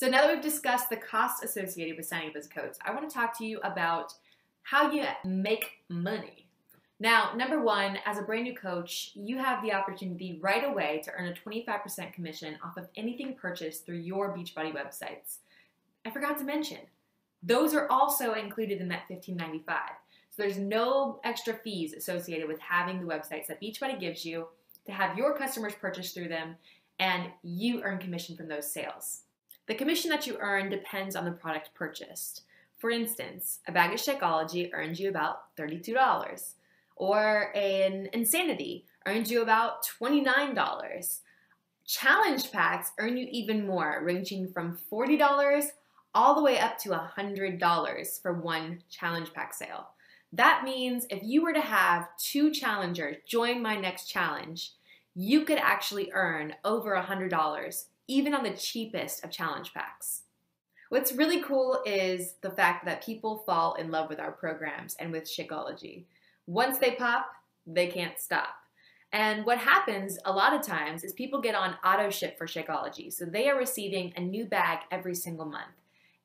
So now that we've discussed the costs associated with signing up as a coach, I want to talk to you about how you make money. Now, number one, as a brand new coach, you have the opportunity right away to earn a 25% commission off of anything purchased through your Beachbody websites. I forgot to mention, those are also included in that $15.95. So there's no extra fees associated with having the websites that Beachbody gives you to have your customers purchase through them, and you earn commission from those sales. The commission that you earn depends on the product purchased. For instance, a bag of Shakeology earns you about $32, or an Insanity earns you about $29. Challenge packs earn you even more, ranging from $40 all the way up to $100 for one challenge pack sale. That means if you were to have 2 challengers join my next challenge, you could actually earn over $100, even on the cheapest of challenge packs. What's really cool is the fact that people fall in love with our programs and with Shakeology. Once they pop, they can't stop. And what happens a lot of times is people get on auto ship for Shakeology. So they are receiving a new bag every single month.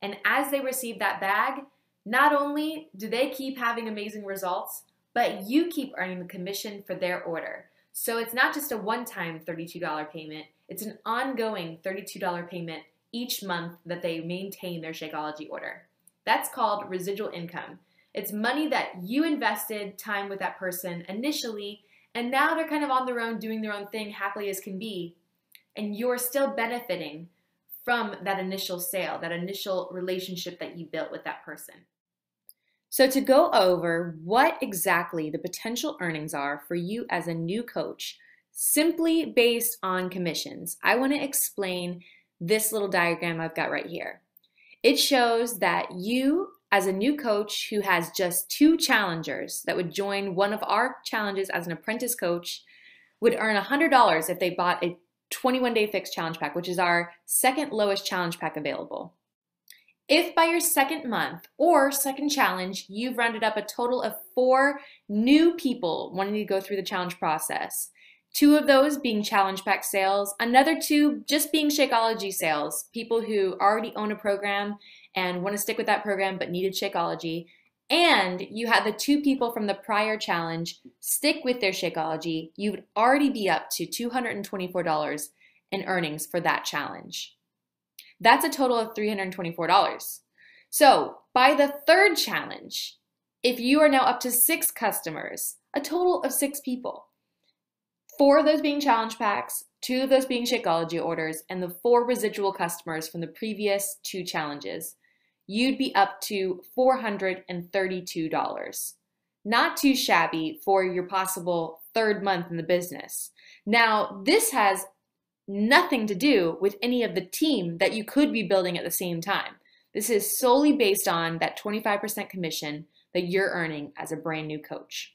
And as they receive that bag, not only do they keep having amazing results, but you keep earning the commission for their order. So it's not just a one-time $32 payment, it's an ongoing $32 payment each month that they maintain their Shakeology order. That's called residual income. It's money that you invested time with that person initially, and now they're kind of on their own, doing their own thing, happily as can be, and you're still benefiting from that initial sale, that initial relationship that you built with that person. So to go over what exactly the potential earnings are for you as a new coach, simply based on commissions, I want to explain this little diagram I've got right here. It shows that you, as a new coach who has just 2 challengers that would join one of our challenges as an apprentice coach, would earn $100 if they bought a 21-day fixed challenge pack, which is our second lowest challenge pack available. If by your second month or second challenge, you've rounded up a total of 4 new people wanting to go through the challenge process, 2 of those being challenge pack sales, another 2 just being Shakeology sales, people who already own a program and want to stick with that program but needed Shakeology, and you had the 2 people from the prior challenge stick with their Shakeology, you would already be up to $224 in earnings for that challenge. That's a total of $324. So by the 3rd challenge, if you are now up to 6 customers, a total of 6 people, 4 of those being challenge packs, 2 of those being Shakeology orders, and the 4 residual customers from the previous 2 challenges, you'd be up to $432. Not too shabby for your possible 3rd month in the business. Now, this has nothing to do with any of the team that you could be building at the same time. This is solely based on that 25% commission that you're earning as a brand new coach.